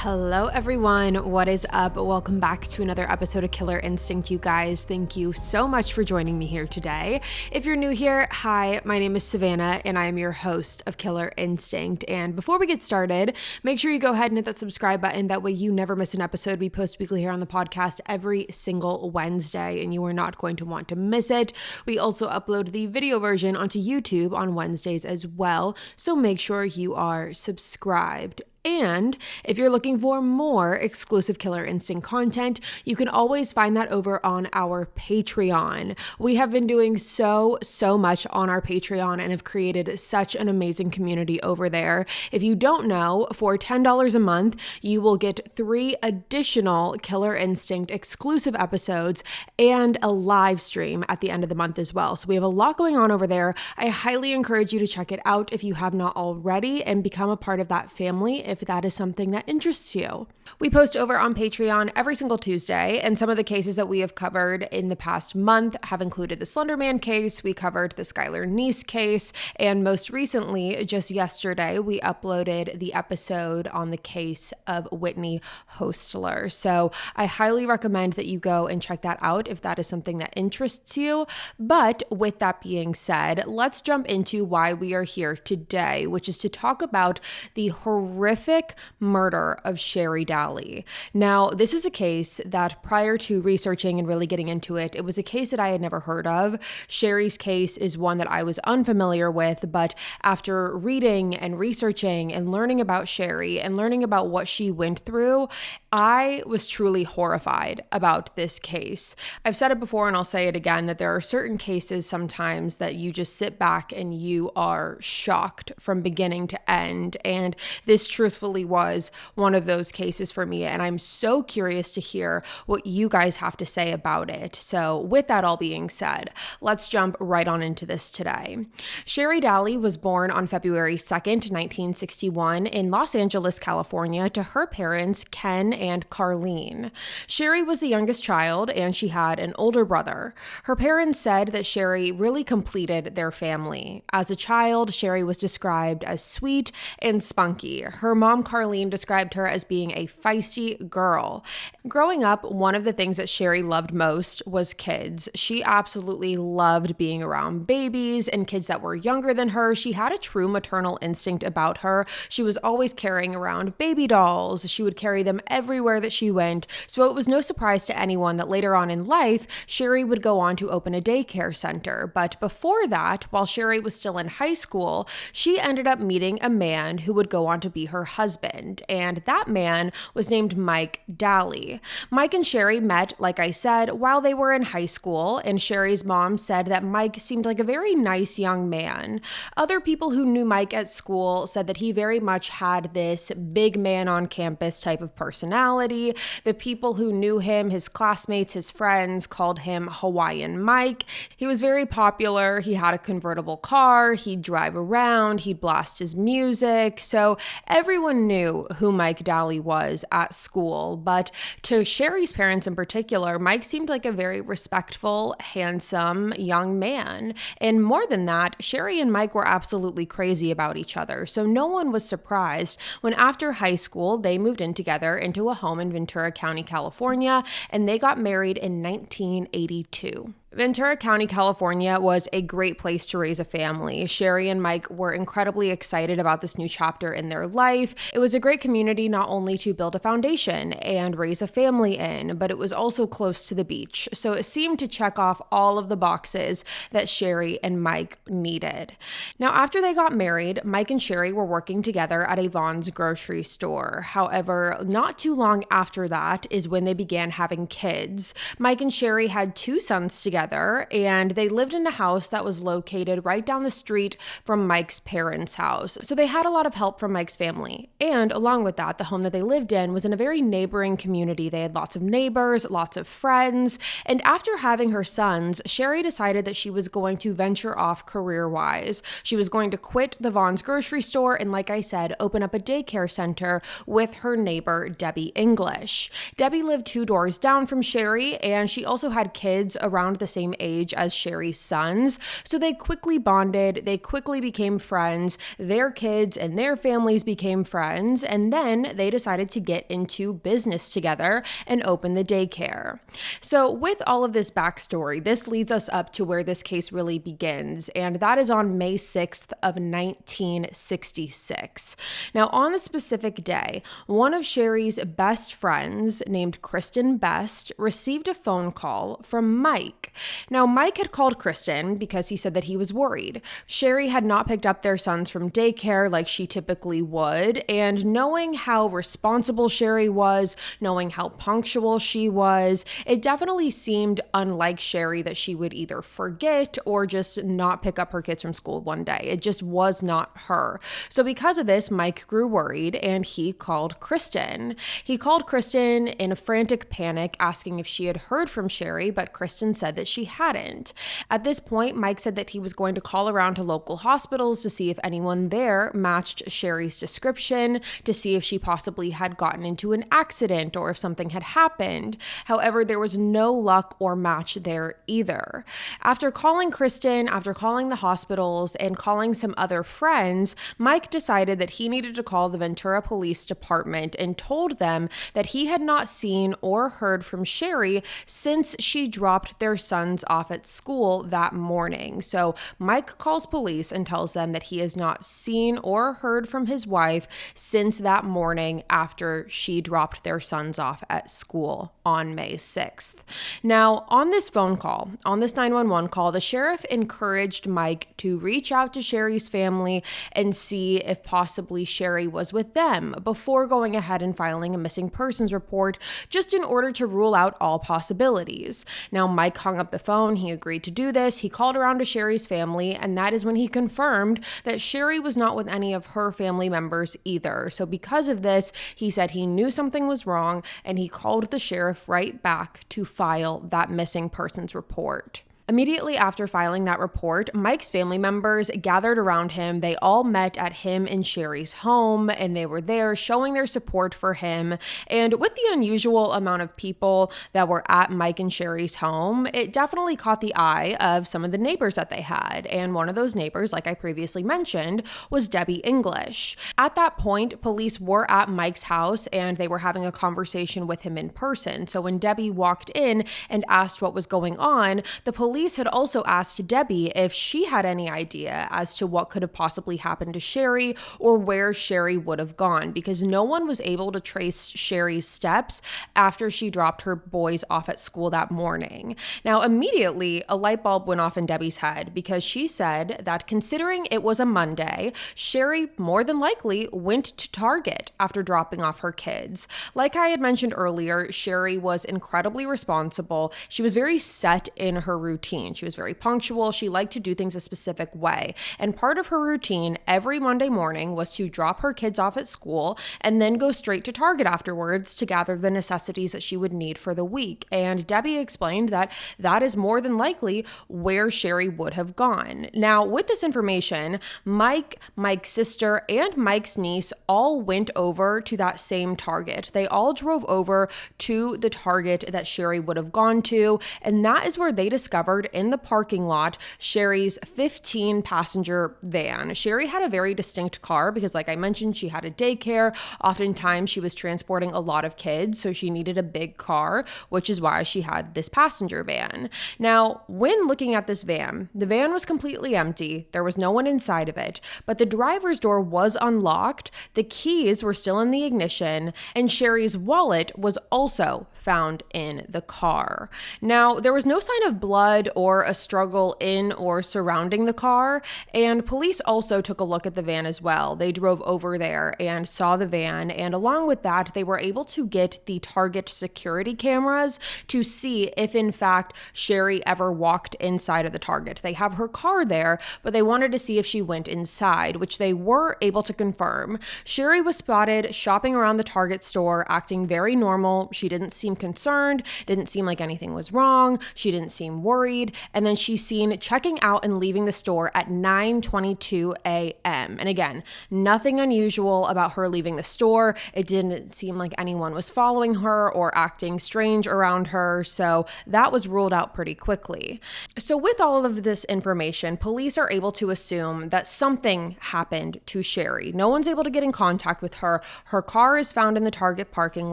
Hello everyone, what is up? Welcome back to another episode of Killer Instinct, you guys. Thank you so much for joining me here today. If you're new here, hi, my name is Savannah and I am your host of Killer Instinct. And before we get started, make sure you go ahead and hit that subscribe button. That way you never miss an episode. We post weekly here on the podcast every single Wednesday and you are not going to want to miss it. We also upload the video version onto YouTube on Wednesdays as well, so make sure you are subscribed. And if you're looking for more exclusive Killer Instinct content, you can always find that over on our Patreon. We have been doing so much on our Patreon and have created such an amazing community over there. If you don't know, for $10 a month, you will get 3 additional Killer Instinct exclusive episodes and a live stream at the end of the month as well. So we have a lot going on over there. I highly encourage you to check it out if you have not already and become a part of that family if that is something that interests you. We post over on Patreon every single Tuesday, and some of the cases that we have covered in the past month have included the Slender Man case, we covered the Skylar Neese case, and most recently, just yesterday, we uploaded the episode on the case of Whitney Hostler. So I highly recommend that you go and check that out if that is something that interests you. But with that being said, let's jump into why we are here today, which is to talk about the horrific murder of Sherri Dally. Now, this is a case that prior to researching and really getting into it, it was a case that I had never heard of. Sherri's case is one that I was unfamiliar with, but after reading and researching and learning about Sherri and learning about what she went through, I was truly horrified about this case. I've said it before and I'll say it again, that there are certain cases sometimes that you just sit back and you are shocked from beginning to end. And this truthfully was one of those cases for me. And I'm so curious to hear what you guys have to say about it. So with that all being said, let's jump right on into this today. Sherri Dally was born on February 2nd, 1961 in Los Angeles, California to her parents, Ken and Carlene. Sherri was the youngest child and she had an older brother. Her parents said that Sherri really completed their family. As a child, Sherri was described as sweet and spunky. Her mom, Carlene, described her as being a feisty girl. Growing up, one of the things that Sherri loved most was kids. She absolutely loved being around babies and kids that were younger than her. She had a true maternal instinct about her. She was always carrying around baby dolls. She would carry them everywhere that she went. So it was no surprise to anyone that later on in life, Sherri would go on to open a daycare center. But before that, while Sherri was still in high school, she ended up meeting a man who would go on to be her husband. And that man was named Mike Dally. Mike and Sherri met, like I said, while they were in high school. And Sherri's mom said that Mike seemed like a very nice young man. Other people who knew Mike at school said that he very much had this big man on campus type of personality. The people who knew him, his classmates, his friends, called him Hawaiian Mike. He was very popular. He had a convertible car. He'd drive around. He'd blast his music. So everyone knew who Mike Dally was at school. But to Sherri's parents in particular, Mike seemed like a very respectful, handsome young man. And more than that, Sherri and Mike were absolutely crazy about each other. So no one was surprised when after high school, they moved in together into a home in Ventura County, California, and they got married in 1982. Ventura County, California was a great place to raise a family. Sherri and Mike were incredibly excited about this new chapter in their life. It was a great community not only to build a foundation and raise a family in, but it was also close to the beach. So it seemed to check off all of the boxes that Sherri and Mike needed. Now, after they got married, Mike and Sherri were working together at a Vons grocery store. However, not too long after that is when they began having kids. Mike and Sherri had 2 sons together, and they lived in a house that was located right down the street from Mike's parents' house. So they had a lot of help from Mike's family. And along with that, the home that they lived in was in a very neighboring community. They had lots of neighbors, lots of friends. And after having her sons, Sherri decided that she was going to venture off career-wise. She was going to quit the Vons grocery store and, like I said, open up a daycare center with her neighbor, Debbie English. Debbie lived 2 doors down from Sherri, and she also had kids around the same age as Sherri's sons, so they quickly bonded, they quickly became friends, their kids and their families became friends, and then they decided to get into business together and open the daycare. So with all of this backstory, this leads us up to where this case really begins, and that is on May 6th of 1966. Now, on a specific day, one of Sherri's best friends, named Kristen Best, received a phone call from Mike. Now, Mike had called Kristen because he said that he was worried. Sherri had not picked up their sons from daycare like she typically would, and knowing how responsible Sherri was, knowing how punctual she was, it definitely seemed unlike Sherri that she would either forget or just not pick up her kids from school one day. It just was not her. So because of this, Mike grew worried and he called Kristen. He called Kristen in a frantic panic, asking if she had heard from Sherri, but Kristen said that she hadn't. At this point, Mike said that he was going to call around to local hospitals to see if anyone there matched Sherri's description, to see if she possibly had gotten into an accident or if something had happened. However, there was no luck or match there either. After calling Kristen, after calling the hospitals, and calling some other friends, Mike decided that he needed to call the Ventura Police Department and told them that he had not seen or heard from Sherri since she dropped their sons off at school that morning. So Mike calls police and tells them that he has not seen or heard from his wife since that morning after she dropped their sons off at school on May 6th. Now, on this phone call, on this 911 call, the sheriff encouraged Mike to reach out to Sherri's family and see if possibly Sherri was with them before going ahead and filing a missing persons report, just in order to rule out all possibilities. Now, Mike hung up the phone. He agreed to do this. He called around to Sherri's family, and that is when he confirmed that Sherri was not with any of her family members either. So because of this, he said he knew something was wrong, and he called the sheriff right back to file that missing persons report. Immediately after filing that report, Mike's family members gathered around him. They all met at him and Sherri's home, and they were there showing their support for him. And with the unusual amount of people that were at Mike and Sherri's home, it definitely caught the eye of some of the neighbors that they had. And one of those neighbors, like I previously mentioned, was Debbie English. At that point, police were at Mike's house and they were having a conversation with him in person. So when Debbie walked in and asked what was going on, the police had also asked Debbie if she had any idea as to what could have possibly happened to Sherri or where Sherri would have gone, because no one was able to trace Sherri's steps after she dropped her boys off at school that morning. Now, immediately, a light bulb went off in Debbie's head, because she said that considering it was a Monday, Sherri more than likely went to Target after dropping off her kids. Like I had mentioned earlier, Sherri was incredibly responsible. She was very set in her routine. She was very punctual. She liked to do things a specific way. And part of her routine every Monday morning was to drop her kids off at school and then go straight to Target afterwards to gather the necessities that she would need for the week. And Debbie explained that that is more than likely where Sherri would have gone. Now, with this information, Mike, Mike's sister, and Mike's niece all went over to that same Target. They all drove over to the Target that Sherri would have gone to, and that is where they discovered in the parking lot Sherri's 15-passenger van. Sherri had a very distinct car because, like I mentioned, she had a daycare. Oftentimes, she was transporting a lot of kids, so she needed a big car, which is why she had this passenger van. Now, when looking at this van, the van was completely empty. There was no one inside of it, but the driver's door was unlocked, the keys were still in the ignition, and Sherri's wallet was also found in the car. Now, there was no sign of blood or a struggle in or surrounding the car, and police also took a look at the van as well. They drove over there and saw the van, and along with that, they were able to get the Target security cameras to see if, in fact, Sherri ever walked inside of the Target. They have her car there, but they wanted to see if she went inside, which they were able to confirm. Sherri was spotted shopping around the Target store, acting very normal. She didn't seem concerned, didn't seem like anything was wrong. She didn't seem worried worried, and then she's seen checking out and leaving the store at 9:22 a.m. And again, nothing unusual about her leaving the store. It didn't seem like anyone was following her or acting strange around her, so that was ruled out pretty quickly. So with all of this information, police are able to assume that something happened to Sherri. No one's able to get in contact with her. Her car is found in the Target parking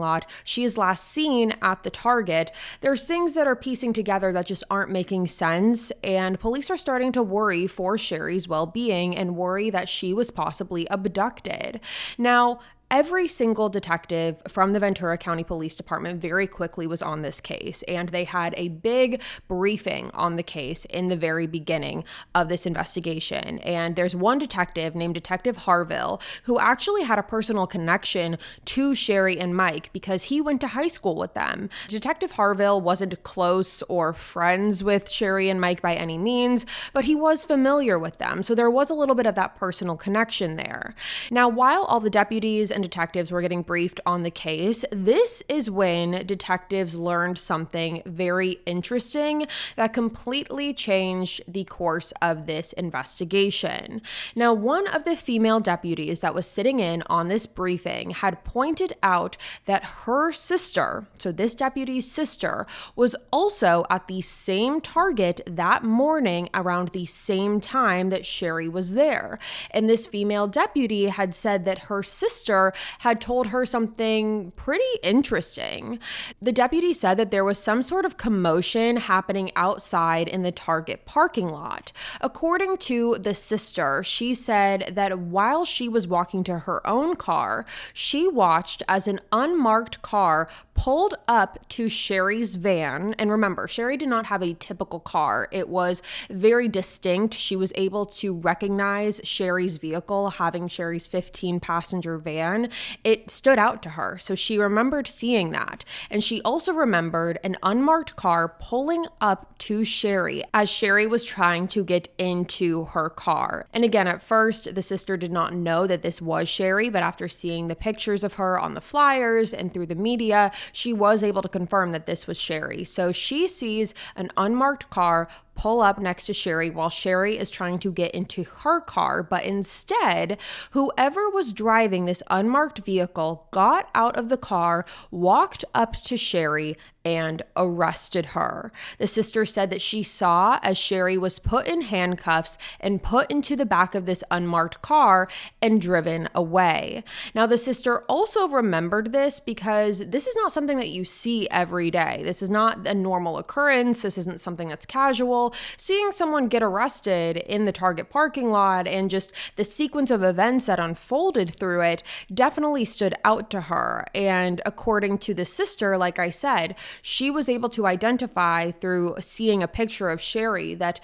lot. She is last seen at the Target. There's things that are piecing together that just aren't making sense, and police are starting to worry for Sherri's well-being and worry that she was possibly abducted. Now, every single detective from the Ventura County Police Department very quickly was on this case, and they had a big briefing on the case in the very beginning of this investigation. And there's one detective named Detective Harville who actually had a personal connection to Sherri and Mike because he went to high school with them. Detective Harville wasn't close or friends with Sherri and Mike by any means, but he was familiar with them. So there was a little bit of that personal connection there. Now, while all the deputies and detectives were getting briefed on the case, this is when detectives learned something very interesting that completely changed the course of this investigation. Now, one of the female deputies that was sitting in on this briefing had pointed out that her sister, so this deputy's sister, was also at the same Target that morning around the same time that Sherri was there. And this female deputy had said that her sister had told her something pretty interesting. The deputy said that there was some sort of commotion happening outside in the Target parking lot. According to the sister, she said that while she was walking to her own car, she watched as an unmarked car pulled up to Sherri's van. And remember, Sherri did not have a typical car. It was very distinct. She was able to recognize Sherri's vehicle, having Sherri's 15-passenger van. It stood out to her. So she remembered seeing that. And she also remembered an unmarked car pulling up to Sherri as Sherri was trying to get into her car. And again, at first, the sister did not know that this was Sherri, but after seeing the pictures of her on the flyers and through the media, she was able to confirm that this was Sherri. So she sees an unmarked car pull up next to Sherri while Sherri is trying to get into her car, but instead, whoever was driving this unmarked vehicle got out of the car, walked up to Sherri, and arrested her. The sister said that she saw as Sherri was put in handcuffs and put into the back of this unmarked car and driven away. Now, the sister also remembered this because this is not something that you see every day. This is not a normal occurrence. This isn't something that's casual. Seeing someone get arrested in the Target parking lot and just the sequence of events that unfolded through it definitely stood out to her. And according to the sister, like I said, she was able to identify through seeing a picture of Sherri that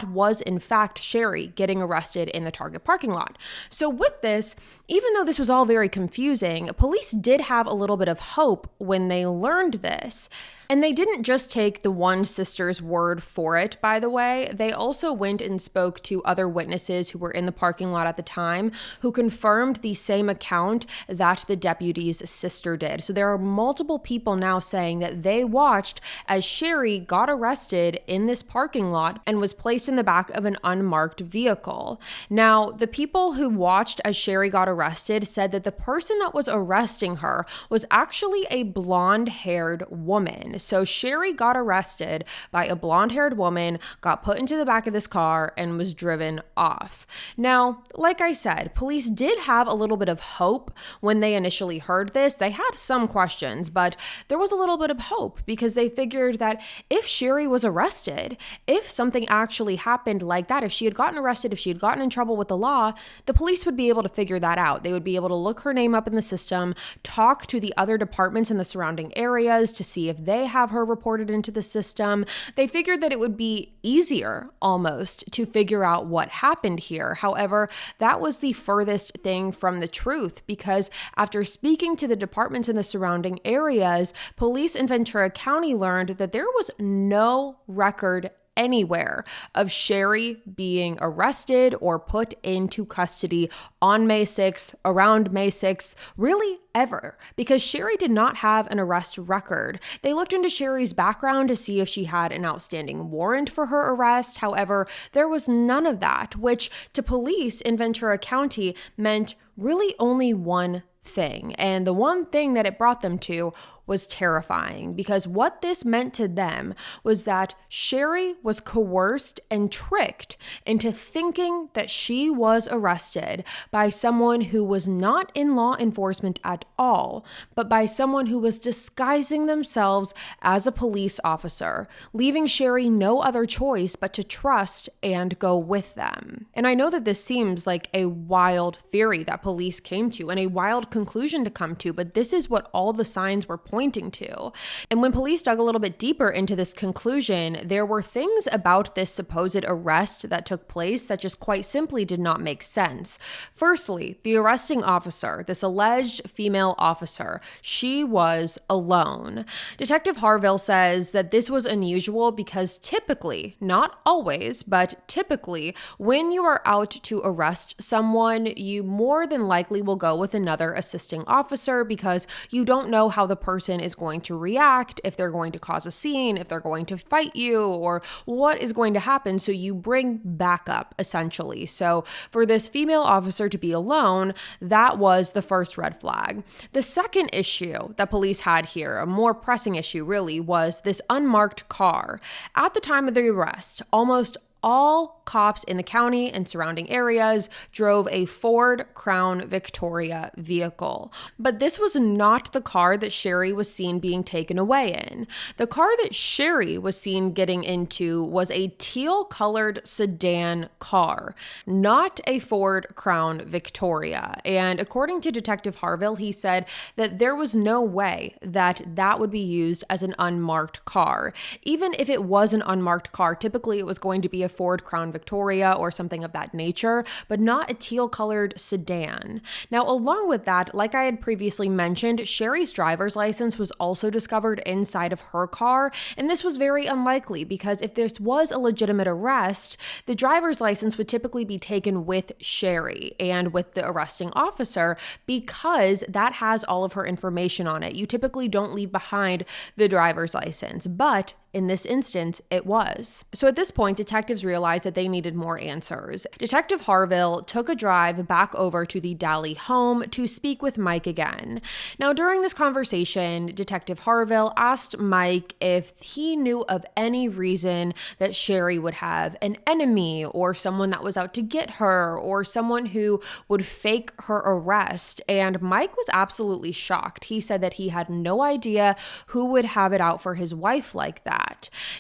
was in fact Sherri getting arrested in the Target parking lot. So with this, even though this was all very confusing, police did have a little bit of hope when they learned this. And they didn't just take the one sister's word for it, by the way. They also went and spoke to other witnesses who were in the parking lot at the time who confirmed the same account that the deputy's sister did. So there are multiple people now saying that they watched as Sherri got arrested in this parking lot and was placed in the back of an unmarked vehicle. Now, the people who watched as Sherri got arrested said that the person that was arresting her was actually a blonde-haired woman. So Sherri got arrested by a blonde-haired woman, got put into the back of this car, and was driven off. Now, like I said, police did have a little bit of hope when they initially heard this. They had some questions, but there was a little bit of hope because they figured that if Sherri was arrested, if something actually happened like that, if she had gotten arrested, if she had gotten in trouble with the law, the police would be able to figure that out. They would be able to look her name up in the system, talk to the other departments in the surrounding areas to see if they have her reported into the system. They figured that it would be easier almost to figure out what happened here. However, that was the furthest thing from the truth because after speaking to the departments in the surrounding areas, police in Ventura County learned that there was no record anywhere of Sherri being arrested or put into custody on May 6th, around May 6th, really ever, because Sherri did not have an arrest record. They looked into Sherri's background to see if she had an outstanding warrant for her arrest. However, there was none of that, which to police in Ventura County meant really only one thing. And the one thing that it brought them to was terrifying, because what this meant to them was that Sherri was coerced and tricked into thinking that she was arrested by someone who was not in law enforcement at all, but by someone who was disguising themselves as a police officer, leaving Sherri no other choice but to trust and go with them. And I know that this seems like a wild theory that police came to and a wild conclusion to come to, but this is what all the signs were pointing to. And when police dug a little bit deeper into this conclusion, there were things about this supposed arrest that took place that just quite simply did not make sense. Firstly, the arresting officer, this alleged female officer, she was alone. Detective Harville says that this was unusual because typically, not always, but typically, when you are out to arrest someone, you more than likely will go with another assisting officer because you don't know how the person is going to react, if they're going to cause a scene, if they're going to fight you, or what is going to happen. So you bring backup essentially. So for this female officer to be alone, that was the first red flag. The second issue that police had here, a more pressing issue really, was this unmarked car. At the time of the arrest, almost all cops in the county and surrounding areas drove a Ford Crown Victoria vehicle. But this was not the car that Sherri was seen being taken away in. The car that Sherri was seen getting into was a teal-colored sedan car, not a Ford Crown Victoria. And according to Detective Harville, he said that there was no way that that would be used as an unmarked car. Even if it was an unmarked car, typically it was going to be a Ford Crown Victoria or something of that nature, but not a teal-colored sedan. Now, along with that, like I had previously mentioned, Sherri's driver's license was also discovered inside of her car, and this was very unlikely because if this was a legitimate arrest, the driver's license would typically be taken with Sherri and with the arresting officer because that has all of her information on it. You typically don't leave behind the driver's license, but in this instance, it was. So at this point, detectives realized that they needed more answers. Detective Harville took a drive back over to the Dally home to speak with Mike again. Now, during this conversation, Detective Harville asked Mike if he knew of any reason that Sherri would have an enemy or someone that was out to get her or someone who would fake her arrest. And Mike was absolutely shocked. He said that he had no idea who would have it out for his wife like that.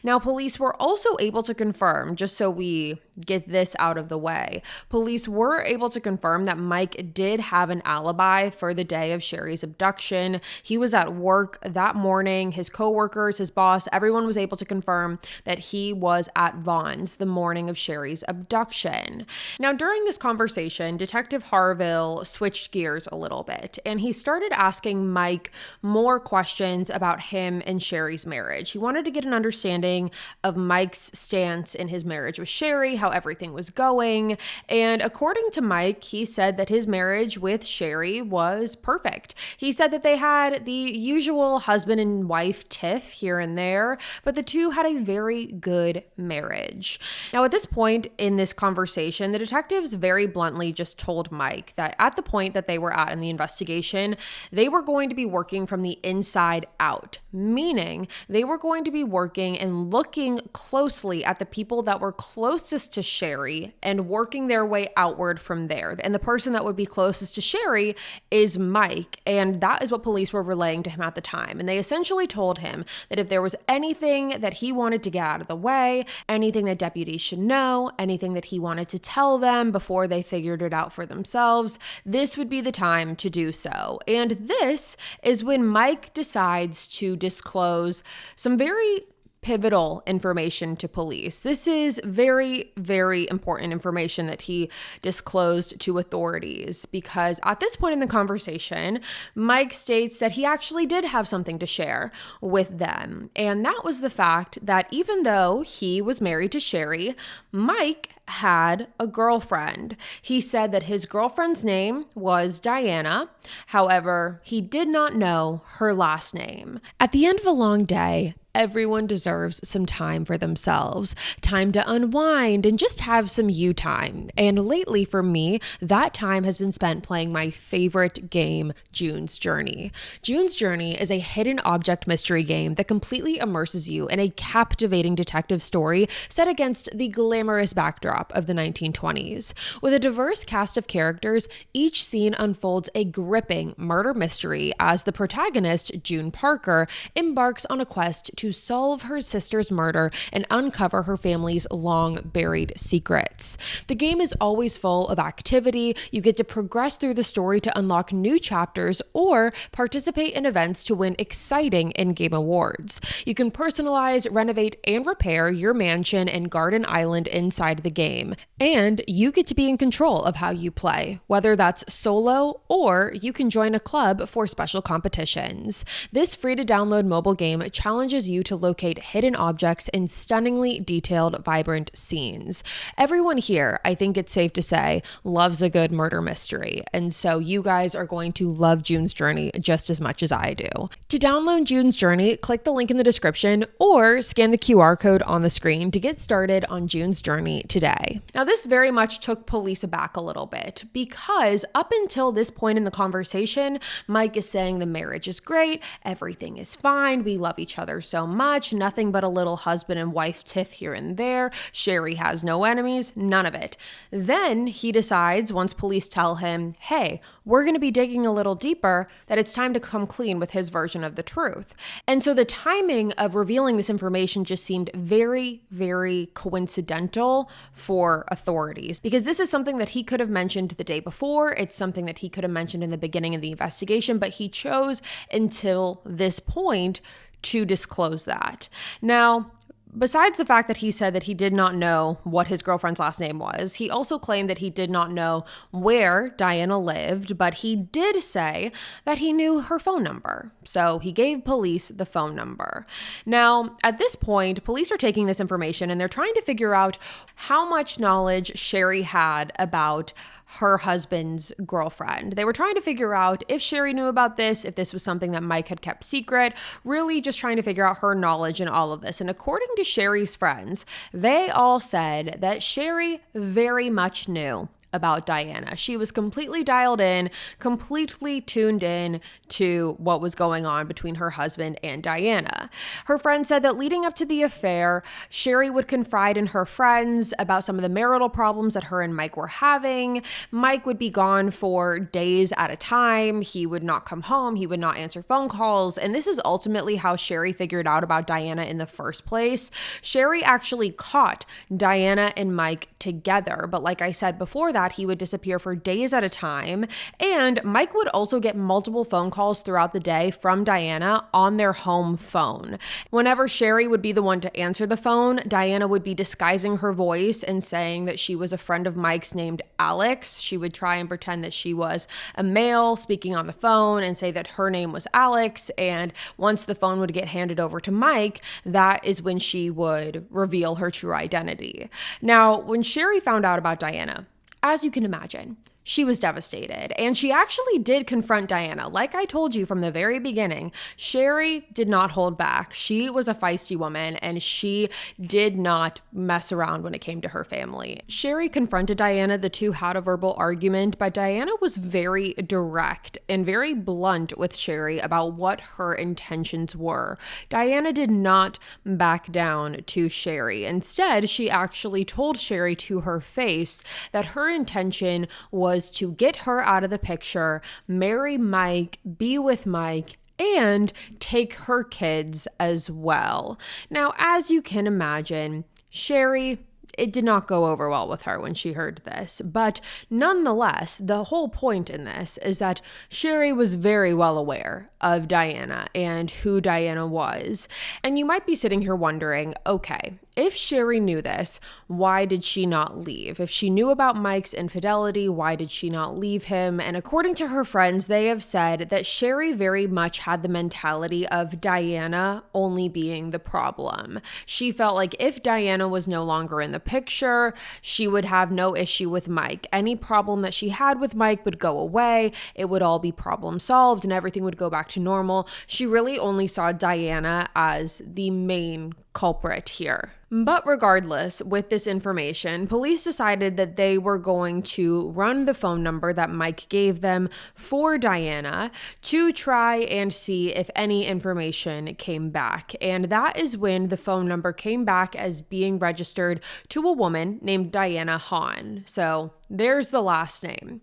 Now, police were also able to confirm, just so we get this out of the way, police were able to confirm that Mike did have an alibi for the day of Sherri's abduction. He was at work that morning. His coworkers, his boss, everyone was able to confirm that he was at Vaughn's the morning of Sherri's abduction. Now, during this conversation, Detective Harville switched gears a little bit, and he started asking Mike more questions about him and Sherri's marriage. He wanted to get an understanding of Mike's stance in his marriage with Sherri, how everything was going. And according to Mike, he said that his marriage with Sherri was perfect. He said that they had the usual husband and wife tiff here and there, but the two had a very good marriage. Now, at this point in this conversation, the detectives very bluntly just told Mike that at the point that they were at in the investigation, they were going to be working from the inside out, meaning they were going to be working and looking closely at the people that were closest to Sherri and working their way outward from there. And the person that would be closest to Sherri is Mike. And that is what police were relaying to him at the time. And they essentially told him that if there was anything that he wanted to get out of the way, anything that deputies should know, anything that he wanted to tell them before they figured it out for themselves, this would be the time to do so. And this is when Mike decides to disclose some very pivotal information to police. This is very, very important information that he disclosed to authorities because at this point in the conversation, Mike states that he actually did have something to share with them. And that was the fact that even though he was married to Sherri, Mike had a girlfriend. He said that his girlfriend's name was Diana. However, he did not know her last name. At the end of a long day, everyone deserves some time for themselves, time to unwind and just have some you time. And lately for me, that time has been spent playing my favorite game, June's Journey. June's Journey is a hidden object mystery game that completely immerses you in a captivating detective story set against the glamorous backdrop of the 1920s. With a diverse cast of characters, each scene unfolds a gripping murder mystery as the protagonist, June Parker, embarks on a quest to solve her sister's murder and uncover her family's long-buried secrets. The game is always full of activity. You get to progress through the story to unlock new chapters or participate in events to win exciting in-game awards. You can personalize, renovate, and repair your mansion and garden island inside the game. And you get to be in control of how you play, whether that's solo or you can join a club for special competitions. This free-to-download mobile game challenges you to locate hidden objects in stunningly detailed, vibrant scenes. Everyone here, I think it's safe to say, loves a good murder mystery, and so you guys are going to love June's Journey just as much as I do. To download June's Journey, click the link in the description or scan the QR code on the screen to get started on June's Journey today. Now, this very much took police aback a little bit because up until this point in the conversation, Mike is saying the marriage is great, everything is fine, we love each other so much, nothing but a little husband and wife tiff here and there, Sherri has no enemies, none of it. Then he decides, once police tell him, hey, we're going to be digging a little deeper, that it's time to come clean with his version of the truth. And so the timing of revealing this information just seemed very, very coincidental for authorities because this is something that he could have mentioned the day before. It's something that he could have mentioned in the beginning of the investigation, but he chose until this point to disclose that. Now, besides the fact that he said that he did not know what his girlfriend's last name was, he also claimed that he did not know where Diana lived, but he did say that he knew her phone number. So he gave police the phone number. Now, at this point, police are taking this information and they're trying to figure out how much knowledge Sherri had about her husband's girlfriend. They were trying to figure out if Sherri knew about this, if this was something that Mike had kept secret, really just trying to figure out her knowledge in all of this. And according to Sherri's friends, they all said that Sherri very much knew about Diana. She was completely dialed in, completely tuned in to what was going on between her husband and Diana. Her friend said that leading up to the affair, Sherri would confide in her friends about some of the marital problems that her and Mike were having. Mike would be gone for days at a time. He would not come home. He would not answer phone calls. And this is ultimately how Sherri figured out about Diana in the first place. Sherri actually caught Diana and Mike together. But like I said before that, he would disappear for days at a time. And Mike would also get multiple phone calls throughout the day from Diana on their home phone. Whenever Sherri would be the one to answer the phone, Diana would be disguising her voice and saying that she was a friend of Mike's named Alex. She would try and pretend that she was a male speaking on the phone and say that her name was Alex. And once the phone would get handed over to Mike, that is when she would reveal her true identity. Now, when Sherri found out about Diana, as you can imagine, she was devastated, and she actually did confront Diana. Like I told you from the very beginning, Sherri did not hold back. She was a feisty woman, and she did not mess around when it came to her family. Sherri confronted Diana. The two had a verbal argument, but Diana was very direct and very blunt with Sherri about what her intentions were. Diana did not back down to Sherri. Instead, she actually told Sherri to her face that her intention was to get her out of the picture, marry Mike, be with Mike, and take her kids as well. Now, as you can imagine, Sherri it did not go over well with her when she heard this. But nonetheless, the whole point in this is that Sherri was very well aware of Diana and who Diana was. And you might be sitting here wondering, okay, if Sherri knew this, why did she not leave? If she knew about Mike's infidelity, why did she not leave him? And according to her friends, they have said that Sherri very much had the mentality of Diana only being the problem. She felt like if Diana was no longer in the picture, she would have no issue with Mike. Any problem that she had with Mike would go away. It would all be problem solved and everything would go back to normal. She really only saw Diana as the main culprit here. But regardless, with this information, police decided that they were going to run the phone number that Mike gave them for Diana to try and see if any information came back. And that is when the phone number came back as being registered to a woman named Diana Hahn. So there's the last name.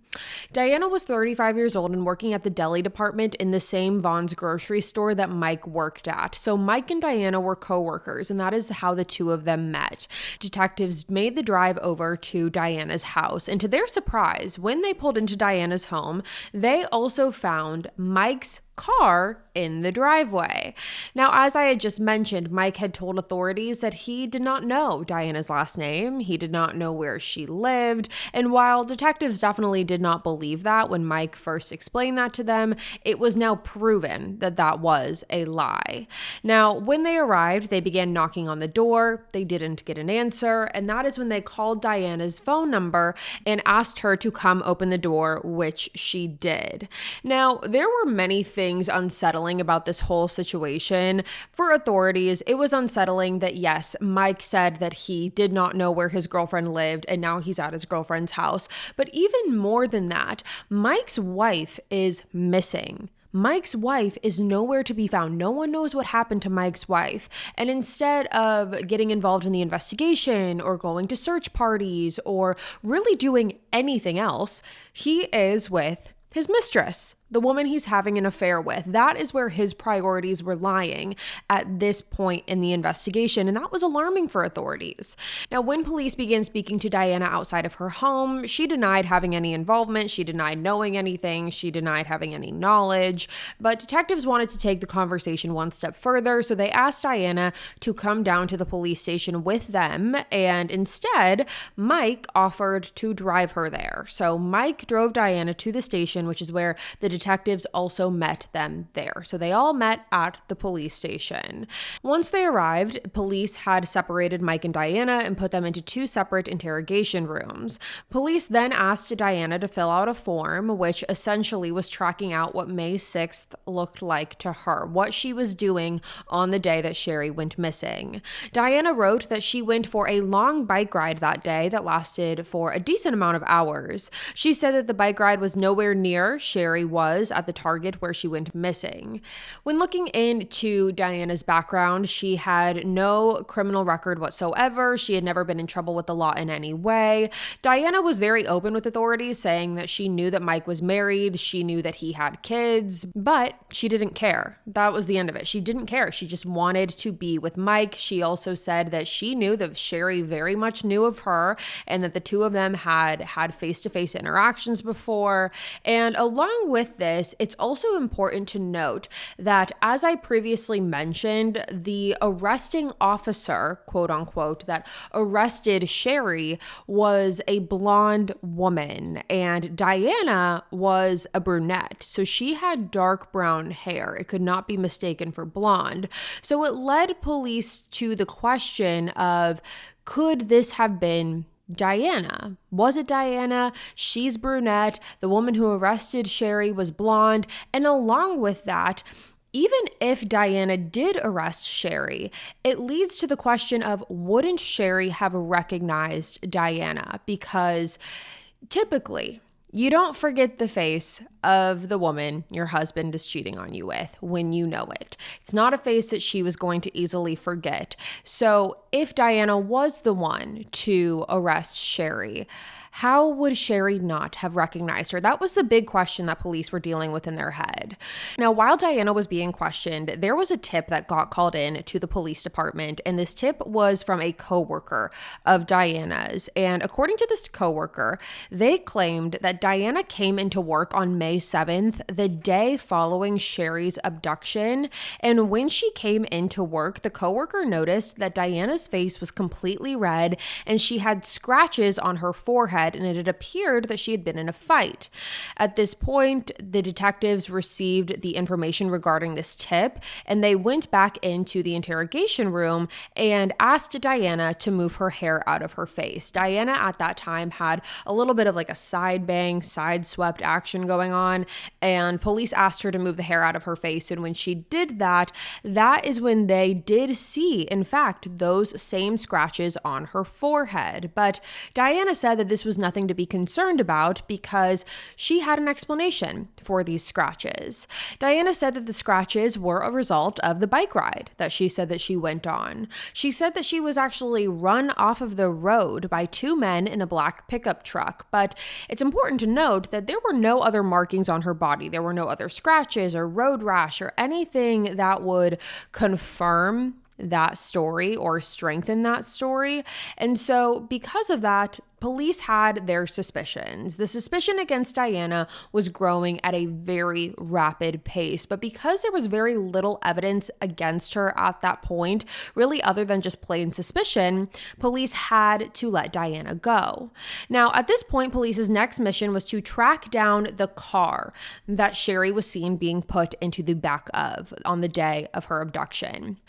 Diana was 35 years old and working at the deli department in the same Vaughn's grocery store that Mike worked at. So Mike and Diana were co-workers, and that is how the two of them met. Detectives made the drive over to Diana's house, and to their surprise, when they pulled into Diana's home, they also found Mike's car in the driveway. Now, as I had just mentioned, Mike had told authorities that he did not know Diana's last name. He did not know where she lived. And while detectives definitely did not believe that when Mike first explained that to them, it was now proven that that was a lie. Now, when they arrived, they began knocking on the door. They didn't get an answer. And that is when they called Diana's phone number and asked her to come open the door, which she did. Now, there were many things unsettling about this whole situation. For authorities, it was unsettling that yes, Mike said that he did not know where his girlfriend lived and now he's at his girlfriend's house. But even more than that, Mike's wife is missing. Mike's wife is nowhere to be found. No one knows what happened to Mike's wife. And instead of getting involved in the investigation or going to search parties or really doing anything else, he is with his mistress, the woman he's having an affair with. That is where his priorities were lying at this point in the investigation, and that was alarming for authorities. Now, when police began speaking to Diana outside of her home, she denied having any involvement, she denied knowing anything, she denied having any knowledge, but detectives wanted to take the conversation one step further, so they asked Diana to come down to the police station with them, and instead, Mike offered to drive her there. So Mike drove Diana to the station, which is where the detectives also met them there. So they all met at the police station. Once they arrived, police had separated Mike and Diana and put them into two separate interrogation rooms. Police then asked Diana to fill out a form, which essentially was tracking out what May 6th looked like to her, what she was doing on the day that Sherri went missing. Diana wrote that she went for a long bike ride that day that lasted for a decent amount of hours. She said that the bike ride was nowhere near Sherri was at the target where she went missing. When looking into Diana's background, she had no criminal record whatsoever. She had never been in trouble with the law in any way. Diana was very open with authorities, saying that she knew that Mike was married, she knew that he had kids, but she didn't care. That was the end of it. She didn't care. She just wanted to be with Mike. She also said that she knew that Sherri very much knew of her and that the two of them had face-to-face interactions before. And along with this, it's also important to note that, as I previously mentioned, the arresting officer, quote unquote, that arrested Sherri was a blonde woman and Diana was a brunette. So she had dark brown hair. It could not be mistaken for blonde. So it led police to the question of, could this have been Diana? Was it Diana? She's brunette. The woman who arrested Sherri was blonde. And along with that, even if Diana did arrest Sherri, it leads to the question of, wouldn't Sherri have recognized Diana? Because typically, you don't forget the face of the woman your husband is cheating on you with when you know it. It's not a face that she was going to easily forget. So if Diana was the one to arrest Sherri, how would Sherri not have recognized her? That was the big question that police were dealing with in their head. Now, while Diana was being questioned, there was a tip that got called in to the police department, and this tip was from a coworker of Diana's. And according to this coworker, they claimed that Diana came into work on May 7th, the day following Sherri's abduction. And when she came into work, the coworker noticed that Diana's face was completely red and she had scratches on her forehead, and it had appeared that she had been in a fight. At this point, the detectives received the information regarding this tip, and they went back into the interrogation room and asked Diana to move her hair out of her face. Diana at that time had a little bit of like a side bang, side swept action going on, and police asked her to move the hair out of her face. And when she did that, that is when they did see, in fact, those same scratches on her forehead. But Diana said that this was nothing to be concerned about because she had an explanation for these scratches. Diana said that the scratches were a result of the bike ride that she said that she went on. She said that she was actually run off of the road by two men in a black pickup truck, but it's important to note that there were no other markings on her body. There were no other scratches or road rash or anything that would confirm that story or strengthen that story. And so because of that, police had their suspicions. The suspicion against Diana was growing at a very rapid pace, but because there was very little evidence against her at that point, really other than just plain suspicion, police had to let Diana go. Now, at this point, police's next mission was to track down the car that Sherri was seen being put into the back of on the day of her abduction.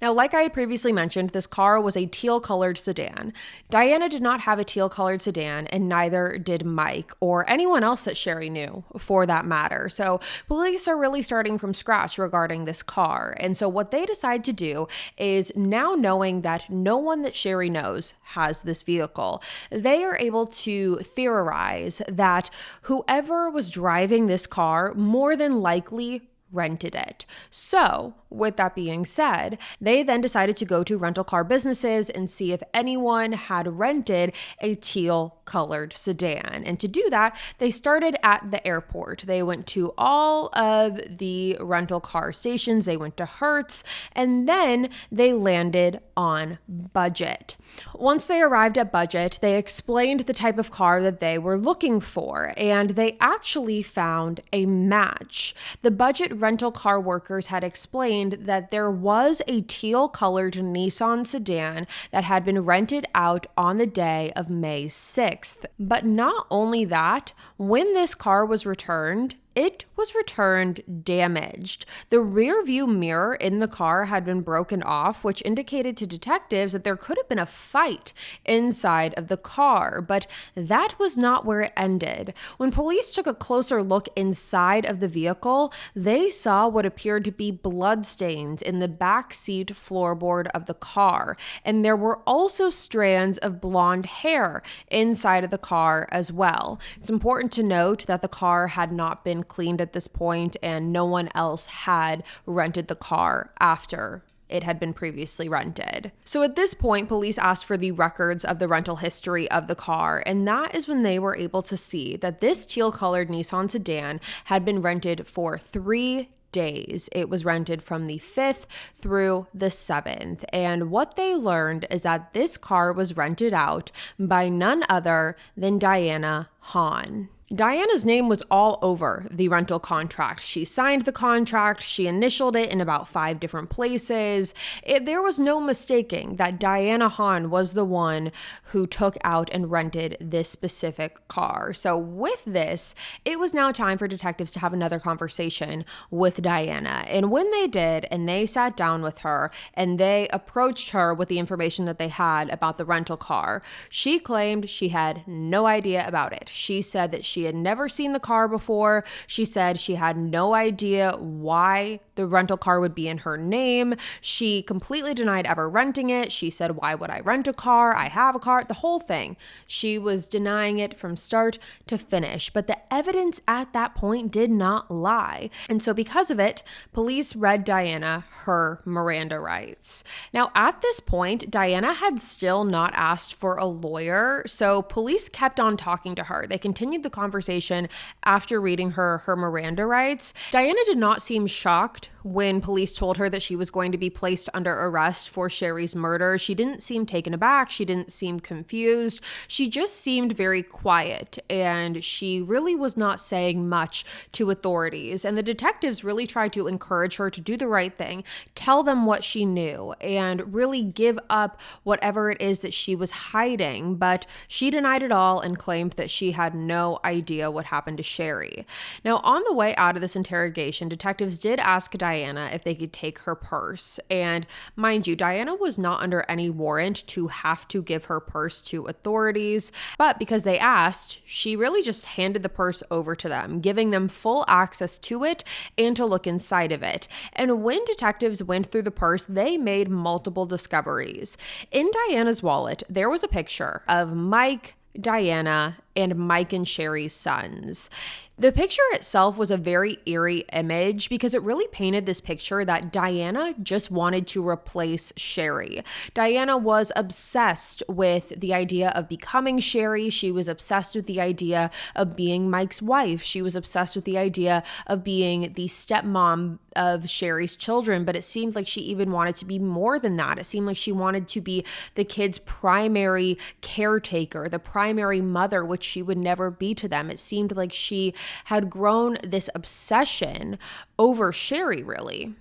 Now, like I had previously mentioned, this car was a teal-colored sedan. Diana did not have a teal-colored sedan, and neither did Mike or anyone else that Sherri knew for that matter. So police are really starting from scratch regarding this car. And so what they decide to do is, now knowing that no one that Sherri knows has this vehicle, they are able to theorize that whoever was driving this car more than likely rented it. So with that being said, they then decided to go to rental car businesses and see if anyone had rented a teal colored sedan. And to do that, they started at the airport. They went to all of the rental car stations. They went to Hertz, and then they landed on Budget. Once they arrived at Budget, they explained the type of car that they were looking for, and they actually found a match. The Budget rental car workers had explained that there was a teal colored Nissan sedan that had been rented out on the day of May 6th. But not only that, when this car was returned, it was returned damaged. The rear view mirror in the car had been broken off, which indicated to detectives that there could have been a fight inside of the car, but that was not where it ended. When police took a closer look inside of the vehicle, they saw what appeared to be bloodstains in the back seat floorboard of the car, and there were also strands of blonde hair inside of the car as well. It's important to note that the car had not been cleaned at this point, and no one else had rented the car after it had been previously rented. So at this point, police asked for the records of the rental history of the car, and that is when they were able to see that this teal-colored Nissan sedan had been rented for 3 days. It was rented from the 5th through the 7th. And what they learned is that this car was rented out by none other than Diana Hahn. Diana's name was all over the rental contract. She signed the contract. She initialed it in about 5 different places. There was no mistaking that Diana Hahn was the one who took out and rented this specific car. So with this, it was now time for detectives to have another conversation with Diana. And when they did, and they sat down with her and they approached her with the information that they had about the rental car, she claimed she had no idea about it. She said that she had never seen the car before. She said she had no idea why The rental car would be in her name. She completely denied ever renting it. She said, why would I rent a car? I have a car, the whole thing. She was denying it from start to finish, but the evidence at that point did not lie. And so because of it, police read Diana her Miranda rights. Now, at this point, Diana had still not asked for a lawyer, so police kept on talking to her. They continued the conversation after reading her Miranda rights. Diana did not seem shocked when police told her that she was going to be placed under arrest for Sherri's murder. She didn't seem taken aback. She didn't seem confused. She just seemed very quiet, and she really was not saying much to authorities. And the detectives really tried to encourage her to do the right thing, tell them what she knew, and really give up whatever it is that she was hiding. But she denied it all and claimed that she had no idea what happened to Sherri. Now, on the way out of this interrogation, detectives did ask Diana if they could take her purse. And mind you, Diana was not under any warrant to have to give her purse to authorities, but because they asked, she really just handed the purse over to them, giving them full access to it and to look inside of it. And when detectives went through the purse, they made multiple discoveries. In Diana's wallet, there was a picture of Mike, Diana, and Mike and Sherri's sons. The picture itself was a very eerie image because it really painted this picture that Diana just wanted to replace Sherri. Diana was obsessed with the idea of becoming Sherri. She was obsessed with the idea of being Mike's wife. She was obsessed with the idea of being the stepmom of Sherri's children, but it seemed like she even wanted to be more than that. It seemed like she wanted to be the kids' primary caretaker, the primary mother, which she would never be to them. It seemed like she had grown this obsession over Sherri, really.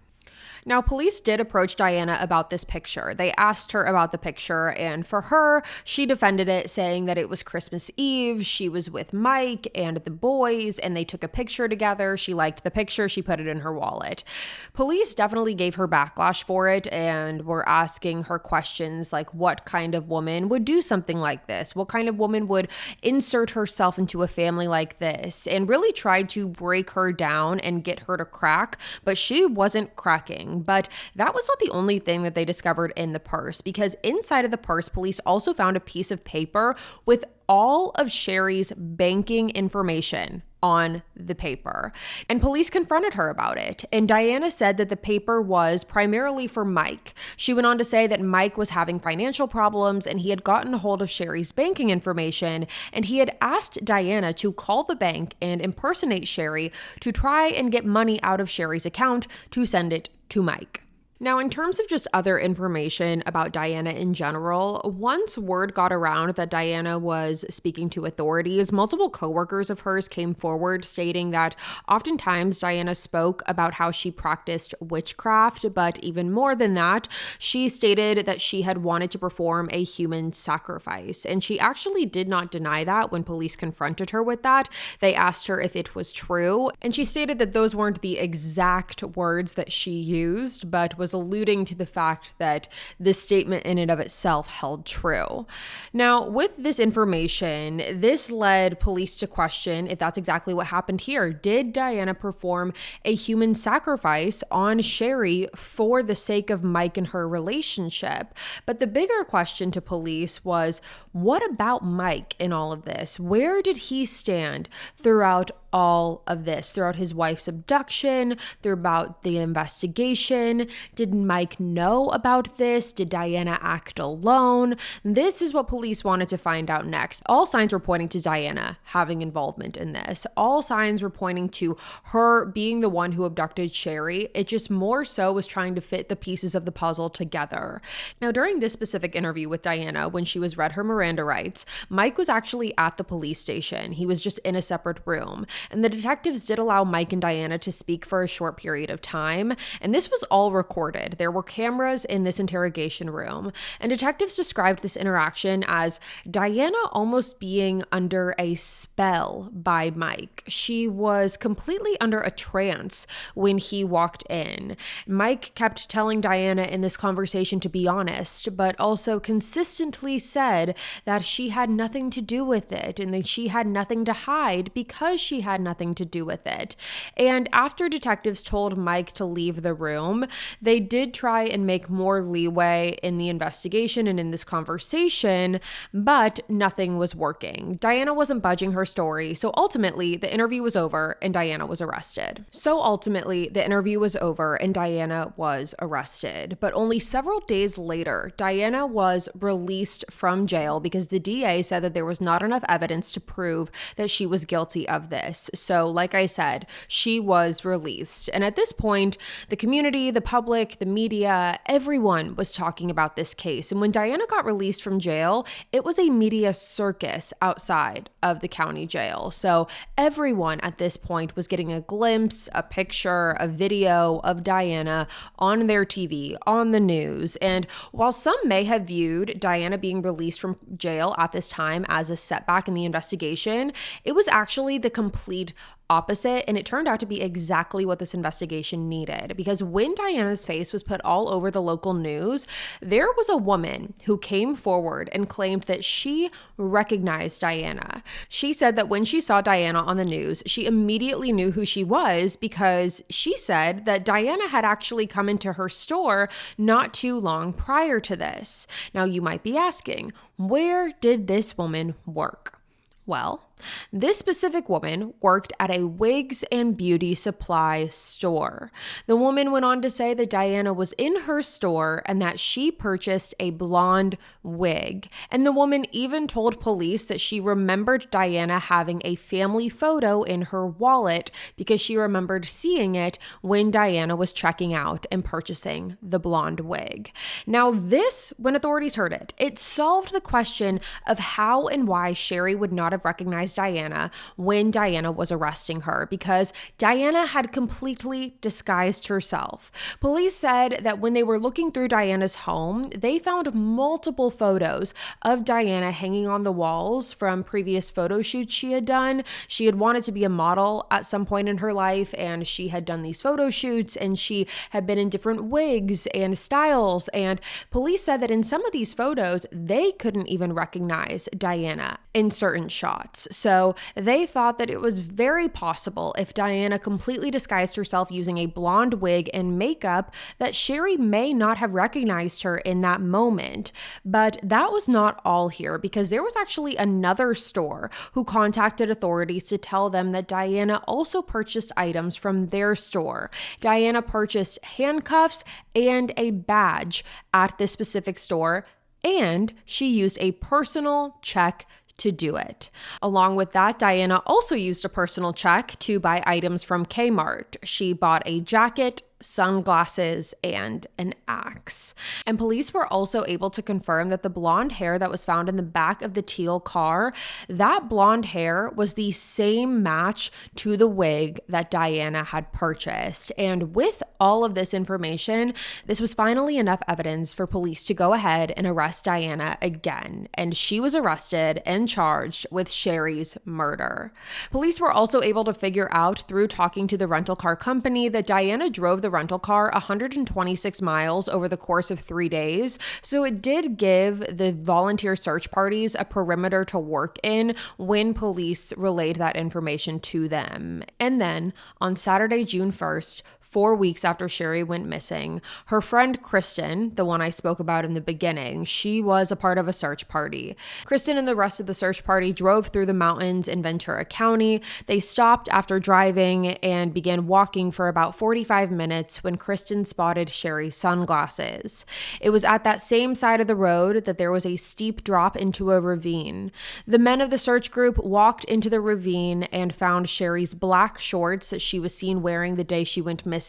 Now, police did approach Diana about this picture. They asked her about the picture, and for her, she defended it, saying that it was Christmas Eve. She was with Mike and the boys, and they took a picture together. She liked the picture. She put it in her wallet. Police definitely gave her backlash for it and were asking her questions like, what kind of woman would do something like this? What kind of woman would insert herself into a family like this? And really tried to break her down and get her to crack, but she wasn't cracking. But that was not the only thing that they discovered in the purse, because inside of the purse, police also found a piece of paper with all of Sherri's banking information on the paper. And police confronted her about it. And Diana said that the paper was primarily for Mike. She went on to say that Mike was having financial problems and he had gotten a hold of Sherri's banking information, and he had asked Diana to call the bank and impersonate Sherri to try and get money out of Sherri's account to send it to Mike. Now, in terms of just other information about Diana in general, once word got around that Diana was speaking to authorities, multiple coworkers of hers came forward stating that oftentimes Diana spoke about how she practiced witchcraft, but even more than that, she stated that she had wanted to perform a human sacrifice. And she actually did not deny that when police confronted her with that. They asked her if it was true, and she stated that those weren't the exact words that she used, but was alluding to the fact that this statement in and of itself held true. Now, with this information, this led police to question if that's exactly what happened here. Did Diana perform a human sacrifice on Sherri for the sake of Mike and her relationship? But the bigger question to police was, what about Mike in all of this? Where did he stand throughout all of this, throughout his wife's abduction, throughout the investigation? Did Mike know about this? Did Diana act alone? This is what police wanted to find out next. All signs were pointing to Diana having involvement in this. All signs were pointing to her being the one who abducted Sherri. It just more so was trying to fit the pieces of the puzzle together. Now, during this specific interview with Diana, when she was read her Miranda rights, Mike was actually at the police station. He was just in a separate room. And the detectives did allow Mike and Diana to speak for a short period of time, and this was all recorded. There were cameras in this interrogation room, and detectives described this interaction as Diana almost being under a spell by Mike. She was completely under a trance when he walked in. Mike kept telling Diana in this conversation to be honest, but also consistently said that she had nothing to do with it and that she had nothing to hide because she had had nothing to do with it. And after detectives told Mike to leave the room, they did try and make more leeway in the investigation and in this conversation, but nothing was working. Diana wasn't budging her story, so ultimately the interview was over and Diana was arrested. But only several days later, Diana was released from jail because the DA said that there was not enough evidence to prove that she was guilty of this. So, like I said, she was released. And at this point, the community, the public, the media, everyone was talking about this case. And when Diana got released from jail, it was a media circus outside of the county jail. So everyone at this point was getting a glimpse, a picture, a video of Diana on their TV, on the news. And while some may have viewed Diana being released from jail at this time as a setback in the investigation, it was actually the complete opposite, and it turned out to be exactly what this investigation needed. Because when Diana's face was put all over the local news, there was a woman who came forward and claimed that she recognized Diana. She said that when she saw Diana on the news, she immediately knew who she was because she said that Diana had actually come into her store not too long prior to this. Now, you might be asking, where did this woman work? Well, this specific woman worked at a wigs and beauty supply store. The woman went on to say that Diana was in her store and that she purchased a blonde wig. And the woman even told police that she remembered Diana having a family photo in her wallet because she remembered seeing it when Diana was checking out and purchasing the blonde wig. Now this, when authorities heard it, it solved the question of how and why Sherri would not have recognized Diana when Diana was arresting her, because Diana had completely disguised herself. Police said that when they were looking through Diana's home, they found multiple photos of Diana hanging on the walls from previous photo shoots she had done. She had wanted to be a model at some point in her life, and she had done these photo shoots, and she had been in different wigs and styles, and police said that in some of these photos, they couldn't even recognize Diana in certain shots. So they thought that it was very possible, if Diana completely disguised herself using a blonde wig and makeup, that Sherri may not have recognized her in that moment. But that was not all here, because there was actually another store who contacted authorities to tell them that Diana also purchased items from their store. Diana purchased handcuffs and a badge at this specific store, and she used a personal check to do it. Along with that, Diana also used a personal check to buy items from Kmart. She bought a jacket, sunglasses, and an axe. And police were also able to confirm that the blonde hair that was found in the back of the teal car, that blonde hair was the same match to the wig that Diana had purchased. And with all of this information, this was finally enough evidence for police to go ahead and arrest Diana again. And she was arrested and charged with Sherri's murder. Police were also able to figure out through talking to the rental car company that Diana drove the rental car 126 miles over the course of 3 days. So it did give the volunteer search parties a perimeter to work in when police relayed that information to them. And then on Saturday, June 1st, 4 weeks after Sherri went missing, her friend Kristen, the one I spoke about in the beginning, she was a part of a search party. Kristen and the rest of the search party drove through the mountains in Ventura County. They stopped after driving and began walking for about 45 minutes when Kristen spotted Sherri's sunglasses. It was at that same side of the road that there was a steep drop into a ravine. The men of the search group walked into the ravine and found Sherri's black shorts that she was seen wearing the day she went missing.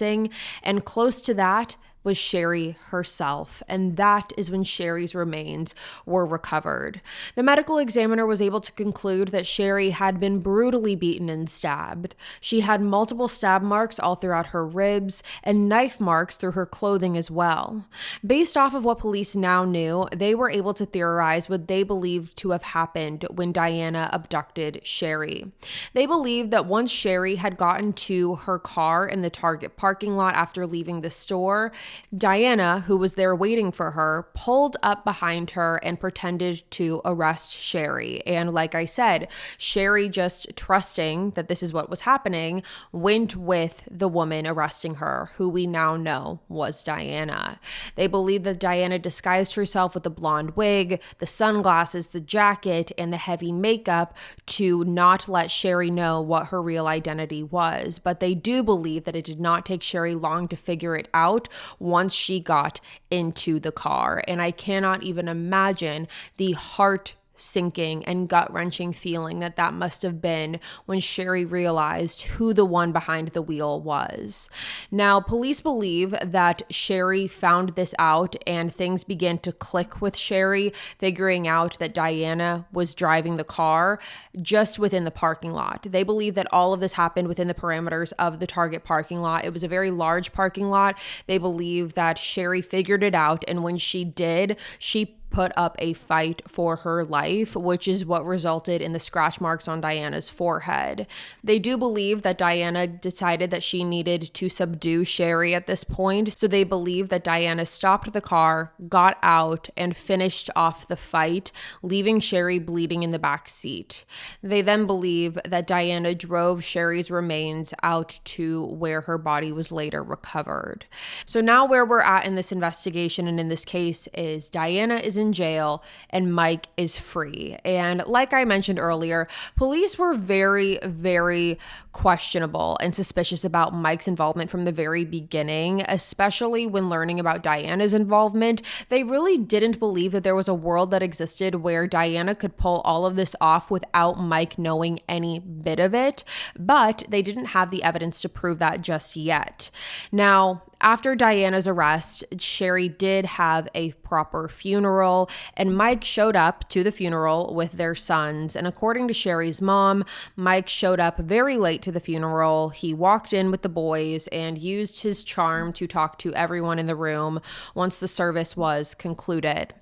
And close to that was Sherri herself, and that is when Sherri's remains were recovered. The medical examiner was able to conclude that Sherri had been brutally beaten and stabbed. She had multiple stab marks all throughout her ribs and knife marks through her clothing as well. Based off of what police now knew, they were able to theorize what they believed to have happened when Diana abducted Sherri. They believed that once Sherri had gotten to her car in the Target parking lot after leaving the store, Diana, who was there waiting for her, pulled up behind her and pretended to arrest Sherri. And like I said, Sherri, just trusting that this is what was happening, went with the woman arresting her, who we now know was Diana. They believe that Diana disguised herself with the blonde wig, the sunglasses, the jacket, and the heavy makeup to not let Sherri know what her real identity was. But they do believe that it did not take Sherri long to figure it out once she got into the car. And I cannot even imagine the heart-sinking and gut-wrenching feeling that must have been when Sherri realized who the one behind the wheel was. Now, police believe that Sherri found this out and things began to click with Sherri, figuring out that Diana was driving the car just within the parking lot. They believe that all of this happened within the parameters of the Target parking lot. It was a very large parking lot. They believe that Sherri figured it out, and when she did, she put up a fight for her life, which is what resulted in the scratch marks on Diana's forehead. They do believe that Diana decided that she needed to subdue Sherri at this point, so they believe that Diana stopped the car, got out, and finished off the fight, leaving Sherri bleeding in the back seat. They then believe that Diana drove Sherri's remains out to where her body was later recovered. So now where we're at in this investigation and in this case is Diana is in jail and Mike is free. And like I mentioned earlier, police were very, very questionable and suspicious about Mike's involvement from the very beginning, especially when learning about Diana's involvement. They really didn't believe that there was a world that existed where Diana could pull all of this off without Mike knowing any bit of it, but they didn't have the evidence to prove that just yet. Now, after Diana's arrest, Sherri did have a proper funeral, and Mike showed up to the funeral with their sons. And according to Sherri's mom, Mike showed up very late to the funeral. He walked in with the boys and used his charm to talk to everyone in the room once the service was concluded.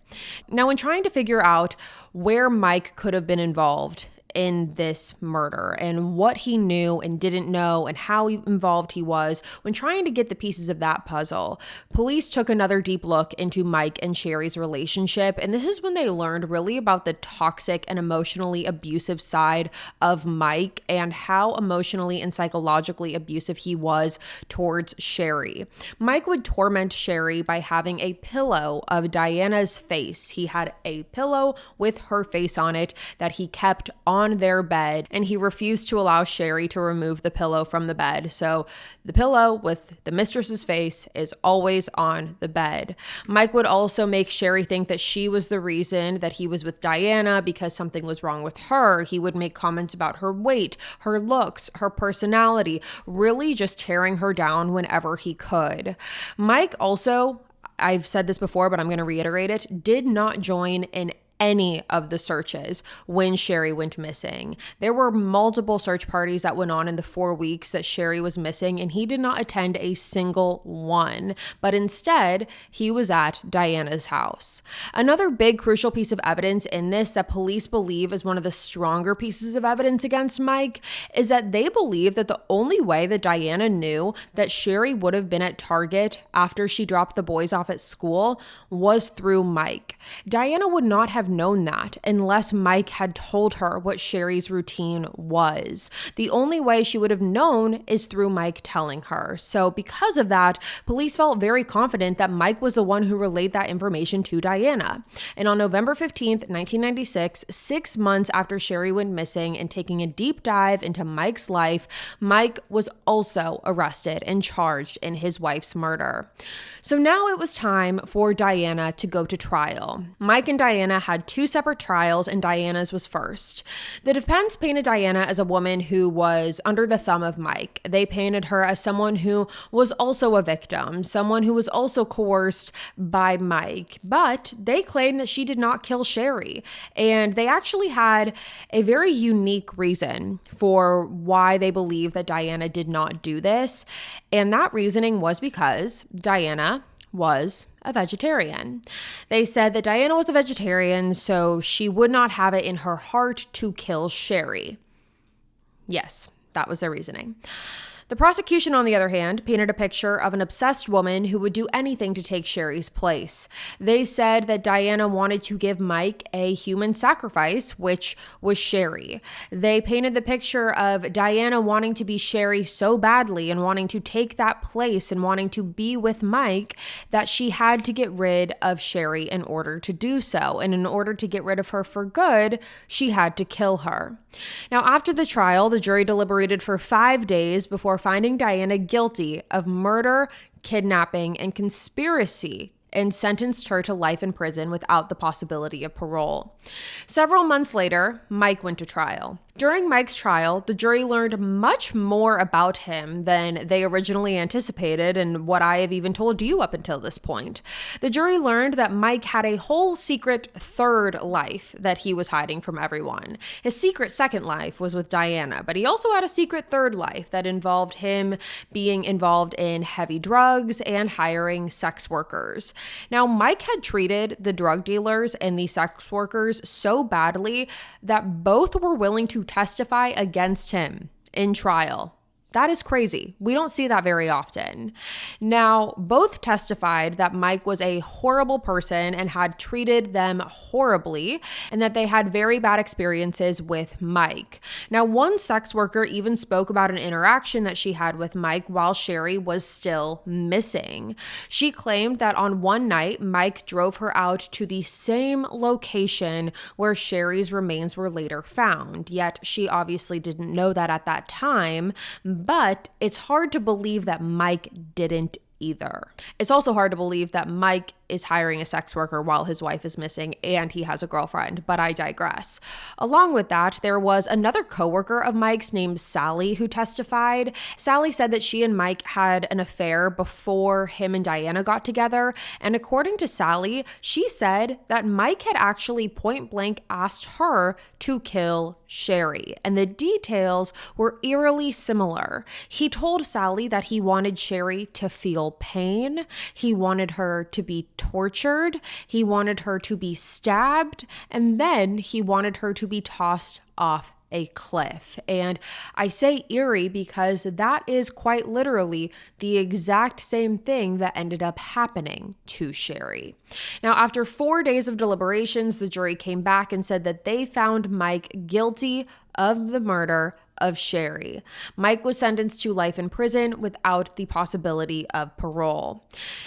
Now, in trying to figure out where Mike could have been involved in this murder and what he knew and didn't know and how involved he was when trying to get the pieces of that puzzle, police took another deep look into Mike and Sherri's relationship, and this is when they learned really about the toxic and emotionally abusive side of Mike and how emotionally and psychologically abusive he was towards Sherri. Mike would torment Sherri by having a pillow of Diana's face. He had a pillow with her face on it that he kept on their bed, and he refused to allow Sherri to remove the pillow from the bed. So the pillow with the mistress's face is always on the bed. Mike would also make Sherri think that she was the reason that he was with Diana because something was wrong with her. He would make comments about her weight, her looks, her personality, really just tearing her down whenever he could. Mike also, I've said this before, but I'm going to reiterate it, did not join in any of the searches when Sherri went missing. There were multiple search parties that went on in the 4 weeks that Sherri was missing, and he did not attend a single one, but instead he was at Diana's house. Another big crucial piece of evidence in this that police believe is one of the stronger pieces of evidence against Mike is that they believe that the only way that Diana knew that Sherri would have been at Target after she dropped the boys off at school was through Mike. Diana would not have known that unless Mike had told her what Sherri's routine was. The only way she would have known is through Mike telling her. So because of that, police felt very confident that Mike was the one who relayed that information to Diana. And on November 15th, 1996, 6 months after Sherri went missing and taking a deep dive into Mike's life, Mike was also arrested and charged in his wife's murder. So now it was time for Diana to go to trial. Mike and Diana had 2 separate trials, and Diana's was first. The defense painted Diana as a woman who was under the thumb of Mike. They painted her as someone who was also a victim, someone who was also coerced by Mike, but they claimed that she did not kill Sherri. And they actually had a very unique reason for why they believe that Diana did not do this. And that reasoning was because Diana was a vegetarian. They said that Diana was a vegetarian, so she would not have it in her heart to kill Sherri. Yes, that was their reasoning. The prosecution, on the other hand, painted a picture of an obsessed woman who would do anything to take Sherri's place. They said that Diana wanted to give Mike a human sacrifice, which was Sherri. They painted the picture of Diana wanting to be Sherri so badly and wanting to take that place and wanting to be with Mike that she had to get rid of Sherri in order to do so. And in order to get rid of her for good, she had to kill her. Now, after the trial, the jury deliberated for 5 days before finding Diana guilty of murder, kidnapping, and conspiracy, and sentenced her to life in prison without the possibility of parole. Several months later, Mike went to trial. During Mike's trial, the jury learned much more about him than they originally anticipated and what I have even told you up until this point. The jury learned that Mike had a whole secret third life that he was hiding from everyone. His secret second life was with Diana, but he also had a secret third life that involved him being involved in heavy drugs and hiring sex workers. Now, Mike had treated the drug dealers and the sex workers so badly that both were willing to testify against him in trial. That is crazy. We don't see that very often. Now, both testified that Mike was a horrible person and had treated them horribly, and that they had very bad experiences with Mike. Now, one sex worker even spoke about an interaction that she had with Mike while Sherri was still missing. She claimed that on one night, Mike drove her out to the same location where Sherri's remains were later found, yet she obviously didn't know that at that time. But it's hard to believe that Mike didn't either. It's also hard to believe that Mike is hiring a sex worker while his wife is missing and he has a girlfriend, but I digress. Along with that, there was another coworker of Mike's named Sally who testified. Sally said that she and Mike had an affair before him and Diana got together, and according to Sally, she said that Mike had actually point blank asked her to kill Sherri, and the details were eerily similar. He told Sally that he wanted Sherri to feel pain, he wanted her to be tortured, he wanted her to be stabbed, and then he wanted her to be tossed off a cliff. And I say eerie because that is quite literally the exact same thing that ended up happening to Sherri. Now, after 4 days of deliberations, the jury came back and said that they found Mike guilty of the murder of Sherri. Mike was sentenced to life in prison without the possibility of parole.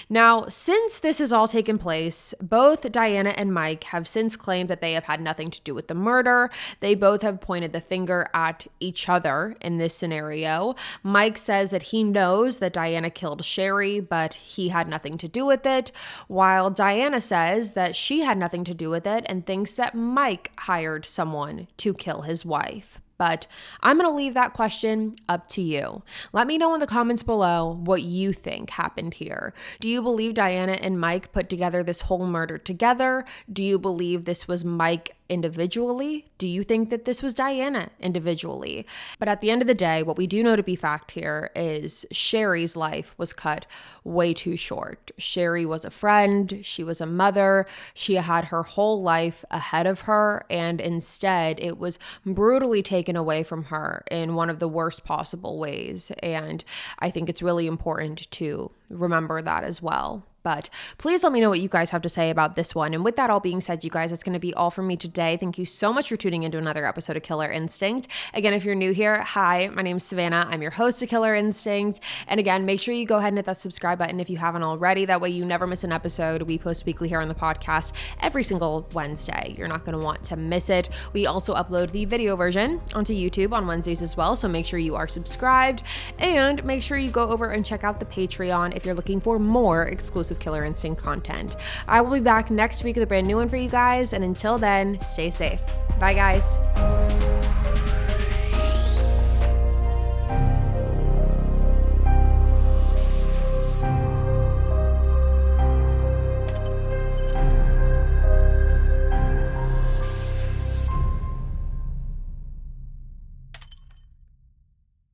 Now, since this has all taken place, both Diana and Mike have since claimed that they have had nothing to do with the murder. They both have pointed the finger at each other in this scenario. Mike says that he knows that Diana killed Sherri, but he had nothing to do with it, while Diana says that she had nothing to do with it and thinks that Mike hired someone to kill his wife. But I'm going to leave that question up to you. Let me know in the comments below what you think happened here. Do you believe Diana and Mike put together this whole murder together? Do you believe this was Mike individually? Do you think that this was Diana individually? But at the end of the day, what we do know to be fact here is Sherri's life was cut way too short. Sherri was a friend, she was a mother, she had her whole life ahead of her, and instead it was brutally taken away from her in one of the worst possible ways. And I think it's really important to remember that as well. But please let me know what you guys have to say about this one. And with that all being said, you guys, that's going to be all from me today. Thank you so much for tuning into another episode of Killer Instinct. Again, if you're new here, hi, my name's Savannah. I'm your host of Killer Instinct. And again, make sure you go ahead and hit that subscribe button if you haven't already. That way you never miss an episode. We post weekly here on the podcast every single Wednesday. You're not going to want to miss it. We also upload the video version onto YouTube on Wednesdays as well. So make sure you are subscribed and make sure you go over and check out the Patreon if you're looking for more exclusive Killer Instinct content. I will be back next week with a brand new one for you guys, and until then, stay safe. Bye guys.